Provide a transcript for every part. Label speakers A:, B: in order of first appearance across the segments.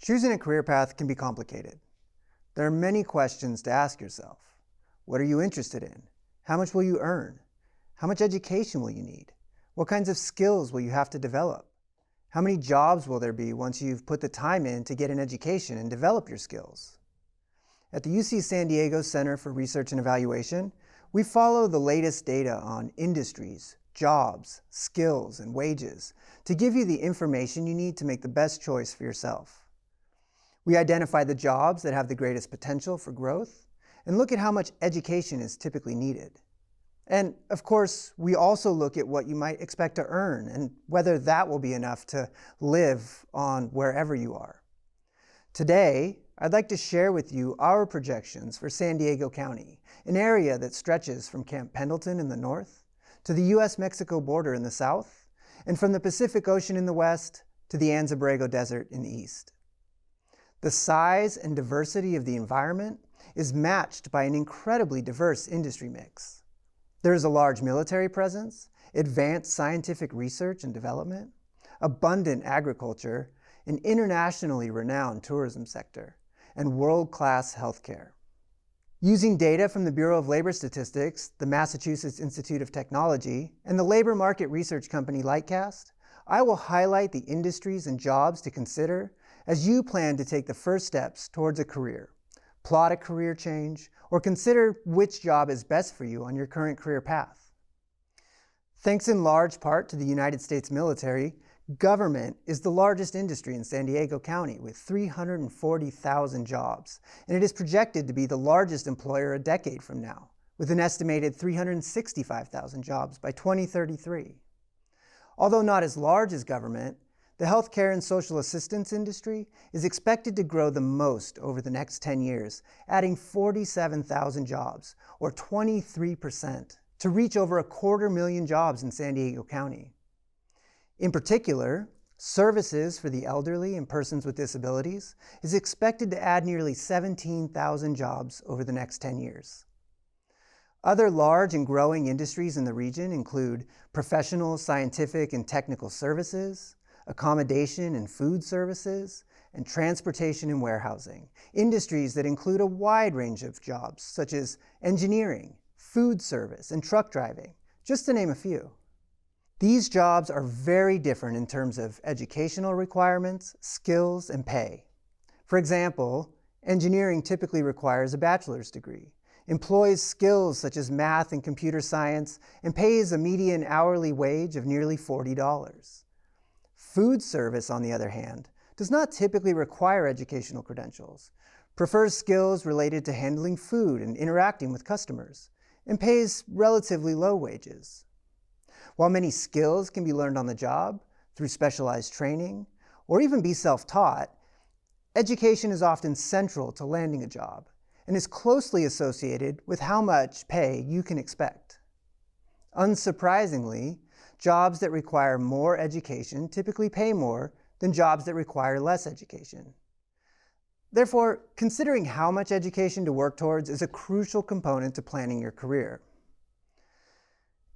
A: Choosing a career path can be complicated. There are many questions to ask yourself. What are you interested in? How much will you earn? How much education will you need? What kinds of skills will you have to develop? How many jobs will there be once you've put the time in to get an education and develop your skills? At the UC San Diego Center for Research and Evaluation, we follow the latest data on industries, jobs, skills, and wages to give you the information you need to make the best choice for yourself. We identify the jobs that have the greatest potential for growth and look at how much education is typically needed. And of course, we also look at what you might expect to earn and whether that will be enough to live on wherever you are. Today, I'd like to share with you our projections for San Diego County, an area that stretches from Camp Pendleton in the north to the US-Mexico border in the south, and from the Pacific Ocean in the west to the Anza-Borrego Desert in the east. The size and diversity of the environment is matched by an incredibly diverse industry mix. There is a large military presence, advanced scientific research and development, abundant agriculture, an internationally renowned tourism sector, and world-class healthcare. Using data from the Bureau of Labor Statistics, the Massachusetts Institute of Technology, and the labor market research company Lightcast, I will highlight the industries and jobs to consider as you plan to take the first steps towards a career, plot a career change, or consider which job is best for you on your current career path. Thanks in large part to the United States military, government is the largest industry in San Diego County with 340,000 jobs, and it is projected to be the largest employer a decade from now, with an estimated 365,000 jobs by 2033. Although not as large as government, the healthcare and social assistance industry is expected to grow the most over the next 10 years, adding 47,000 jobs, or 23%, to reach over 250,000 jobs in San Diego County. In particular, services for the elderly and persons with disabilities is expected to add nearly 17,000 jobs over the next 10 years. Other large and growing industries in the region include professional, scientific, and technical services, accommodation and food services, and transportation and warehousing, industries that include a wide range of jobs such as engineering, food service, and truck driving, just to name a few. These jobs are very different in terms of educational requirements, skills, and pay. For example, engineering typically requires a bachelor's degree, employs skills such as math and computer science, and pays a median hourly wage of nearly $40. Food service, on the other hand, does not typically require educational credentials, prefers skills related to handling food and interacting with customers, and pays relatively low wages. While many skills can be learned on the job, through specialized training, or even be self-taught, education is often central to landing a job and is closely associated with how much pay you can expect. Unsurprisingly, jobs that require more education typically pay more than jobs that require less education. Therefore, considering how much education to work towards is a crucial component to planning your career.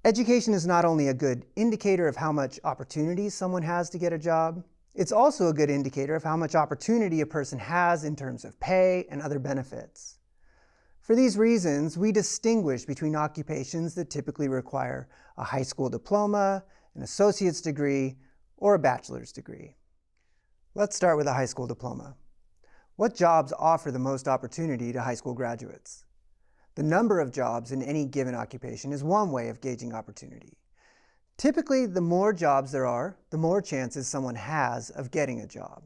A: Education is not only a good indicator of how much opportunity someone has to get a job, it's also a good indicator of how much opportunity a person has in terms of pay and other benefits. For these reasons, we distinguish between occupations that typically require a high school diploma, an associate's degree, or a bachelor's degree. Let's start with a high school diploma. What jobs offer the most opportunity to high school graduates? The number of jobs in any given occupation is one way of gauging opportunity. Typically, the more jobs there are, the more chances someone has of getting a job.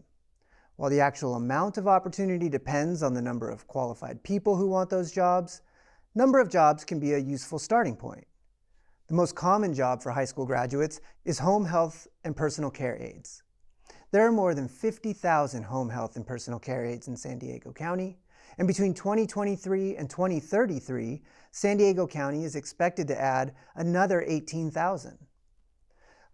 A: While the actual amount of opportunity depends on the number of qualified people who want those jobs, number of jobs can be a useful starting point. The most common job for high school graduates is home health and personal care aides. There are more than 50,000 home health and personal care aides in San Diego County, and between 2023 and 2033, San Diego County is expected to add another 18,000.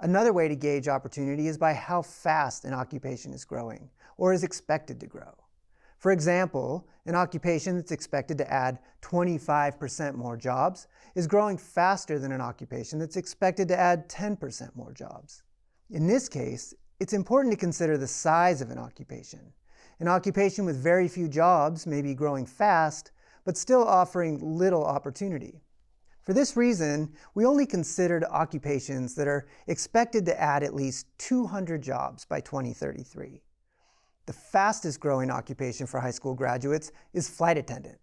A: Another way to gauge opportunity is by how fast an occupation is growing, or is expected to grow. For example, an occupation that's expected to add 25% more jobs is growing faster than an occupation that's expected to add 10% more jobs. In this case, it's important to consider the size of an occupation. An occupation with very few jobs may be growing fast, but still offering little opportunity. For this reason, we only considered occupations that are expected to add at least 200 jobs by 2033. The fastest growing occupation for high school graduates is flight attendant.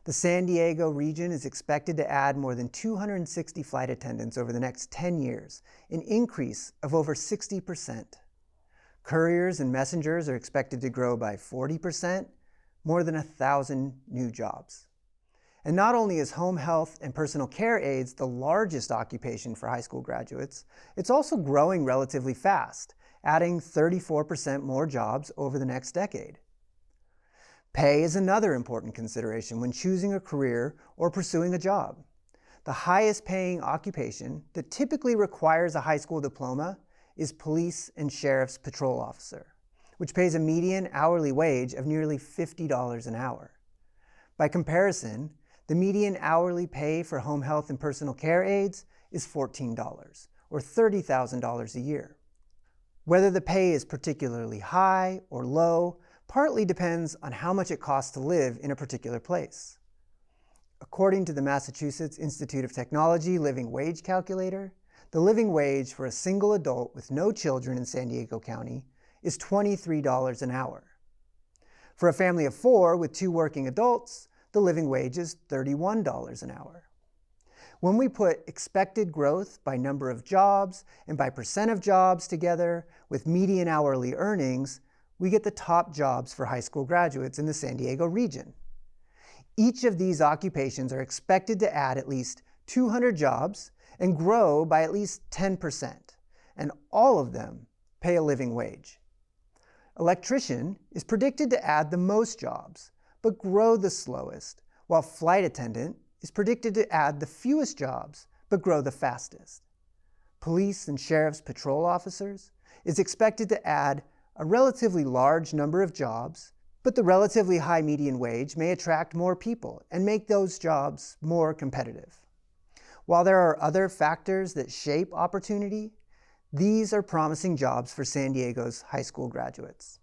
A: The San Diego region is expected to add more than 260 flight attendants over the next 10 years, an increase of over 60%. Couriers and messengers are expected to grow by 40%, more than 1,000 new jobs. And not only is home health and personal care aides the largest occupation for high school graduates, it's also growing relatively fast, adding 34% more jobs over the next decade. Pay is another important consideration when choosing a career or pursuing a job. The highest paying occupation that typically requires a high school diploma is police and sheriff's patrol officer, which pays a median hourly wage of nearly $50 an hour. By comparison, the median hourly pay for home health and personal care aides is $14, or $30,000 a year. Whether the pay is particularly high or low partly depends on how much it costs to live in a particular place. According to the Massachusetts Institute of Technology Living Wage Calculator, the living wage for a single adult with no children in San Diego County is $23 an hour. For a family of 4 with 2 working adults, the living wage is $31 an hour. When we put expected growth by number of jobs and by percent of jobs together with median hourly earnings, we get the top jobs for high school graduates in the San Diego region. Each of these occupations are expected to add at least 200 jobs and grow by at least 10%, and all of them pay a living wage. Electrician is predicted to add the most jobs, but grow the slowest, while flight attendant is predicted to add the fewest jobs, but grow the fastest. Police and sheriff's patrol officers is expected to add a relatively large number of jobs, but the relatively high median wage may attract more people and make those jobs more competitive. While there are other factors that shape opportunity, these are promising jobs for San Diego's high school graduates.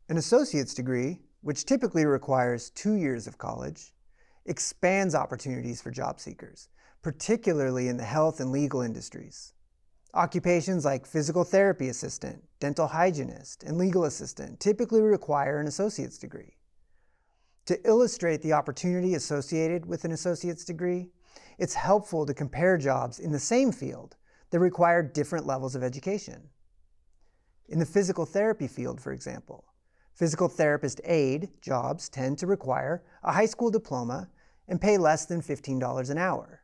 A: An associate's degree, which typically requires 2 years of college, expands opportunities for job seekers, particularly in the health and legal industries. Occupations like physical therapy assistant, dental hygienist, and legal assistant typically require an associate's degree. To illustrate the opportunity associated with an associate's degree, it's helpful to compare jobs in the same field that require different levels of education. In the physical therapy field, for example, physical therapist aide jobs tend to require a high school diploma and pay less than $15 an hour.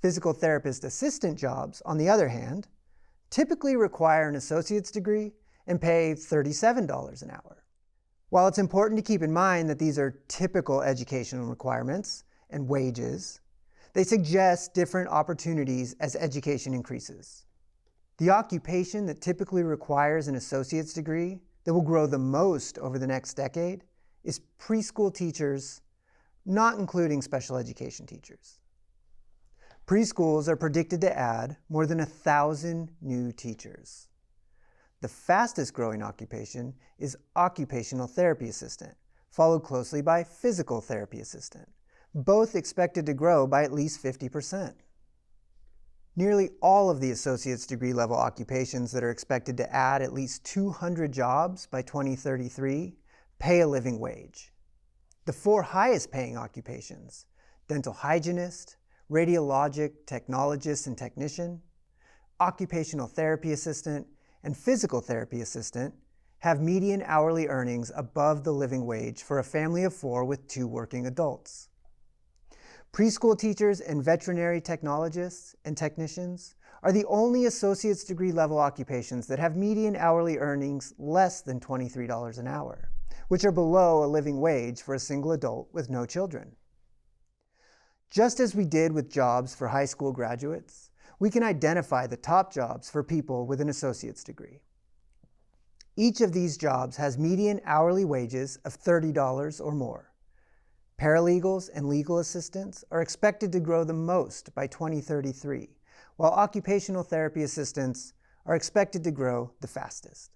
A: Physical therapist assistant jobs, on the other hand, typically require an associate's degree and pay $37 an hour. While it's important to keep in mind that these are typical educational requirements and wages, they suggest different opportunities as education increases. The occupation that typically requires an associate's degree that will grow the most over the next decade is preschool teachers, not including special education teachers. Preschools are predicted to add more than 1,000 new teachers. The fastest growing occupation is occupational therapy assistant, followed closely by physical therapy assistant, both expected to grow by at least 50%. Nearly all of the associate's degree level occupations that are expected to add at least 200 jobs by 2033 pay a living wage. The 4 highest paying occupations, dental hygienist, radiologic technologist and technician, occupational therapy assistant, and physical therapy assistant, have median hourly earnings above the living wage for a family of 4 with 2 working adults. Preschool teachers and veterinary technologists and technicians are the only associate's degree level occupations that have median hourly earnings less than $23 an hour, which are below a living wage for a single adult with no children. Just as we did with jobs for high school graduates, we can identify the top jobs for people with an associate's degree. Each of these jobs has median hourly wages of $30 or more. Paralegals and legal assistants are expected to grow the most by 2033, while occupational therapy assistants are expected to grow the fastest.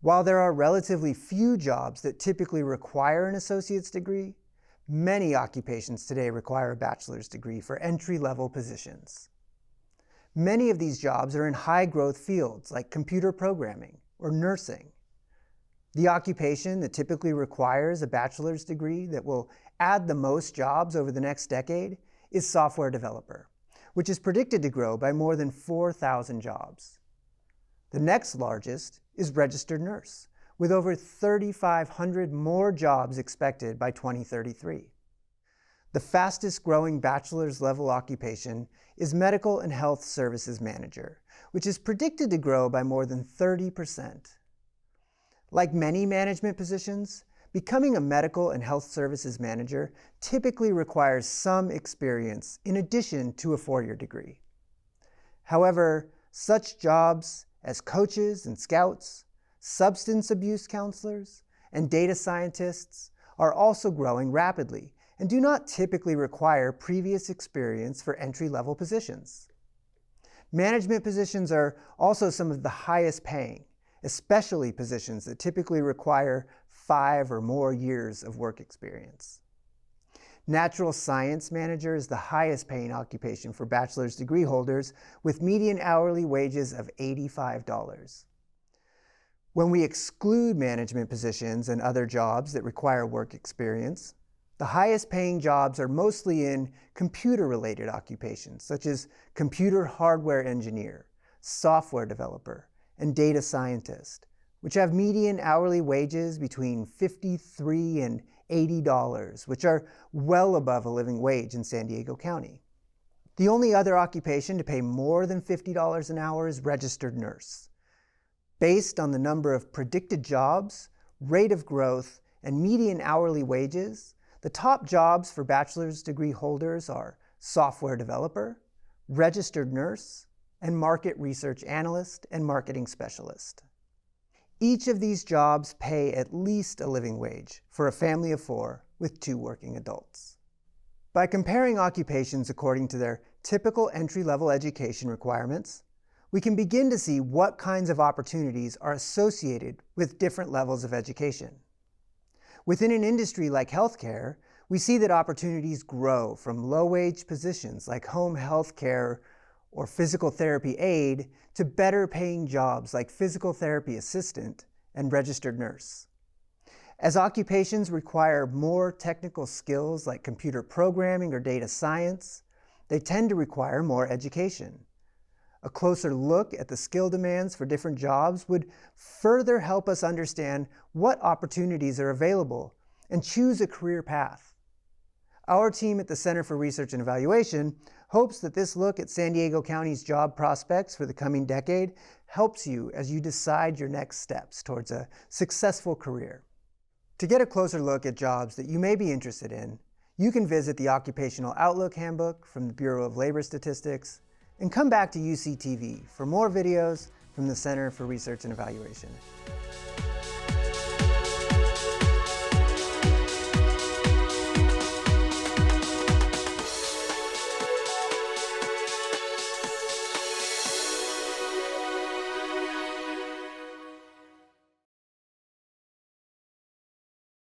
A: While there are relatively few jobs that typically require an associate's degree, many occupations today require a bachelor's degree for entry-level positions. Many of these jobs are in high-growth fields like computer programming or nursing. The occupation that typically requires a bachelor's degree that will add the most jobs over the next decade is software developer, which is predicted to grow by more than 4,000 jobs. The next largest is registered nurse, with over 3,500 more jobs expected by 2033. The fastest growing bachelor's level occupation is medical and health services manager, which is predicted to grow by more than 30%. Like many management positions, becoming a medical and health services manager typically requires some experience in addition to a four-year degree. However, such jobs as coaches and scouts, substance abuse counselors, and data scientists are also growing rapidly and do not typically require previous experience for entry-level positions. Management positions are also some of the highest paying, especially positions that typically require 5 or more years of work experience. Natural science manager is the highest paying occupation for bachelor's degree holders with median hourly wages of $85. When we exclude management positions and other jobs that require work experience, the highest paying jobs are mostly in computer-related occupations such as computer hardware engineer, software developer, and data scientist, which have median hourly wages between $53 and $80, which are well above a living wage in San Diego County. The only other occupation to pay more than $50 an hour is registered nurse. Based on the number of predicted jobs, rate of growth, and median hourly wages, the top jobs for bachelor's degree holders are software developer, registered nurse, and market research analyst and marketing specialist. Each of these jobs pay at least a living wage for a family of 4 with 2 working adults. By comparing occupations according to their typical entry-level education requirements, we can begin to see what kinds of opportunities are associated with different levels of education. Within an industry like healthcare, we see that opportunities grow from low-wage positions like home healthcare or physical therapy aide to better paying jobs like physical therapy assistant and registered nurse. As occupations require more technical skills like computer programming or data science, they tend to require more education. A closer look at the skill demands for different jobs would further help us understand what opportunities are available and choose a career path. Our team at the Center for Research and Evaluation hopes that this look at San Diego County's job prospects for the coming decade helps you as you decide your next steps towards a successful career. To get a closer look at jobs that you may be interested in, you can visit the Occupational Outlook Handbook from the Bureau of Labor Statistics and come back to UCTV for more videos from the Center for Research and Evaluation.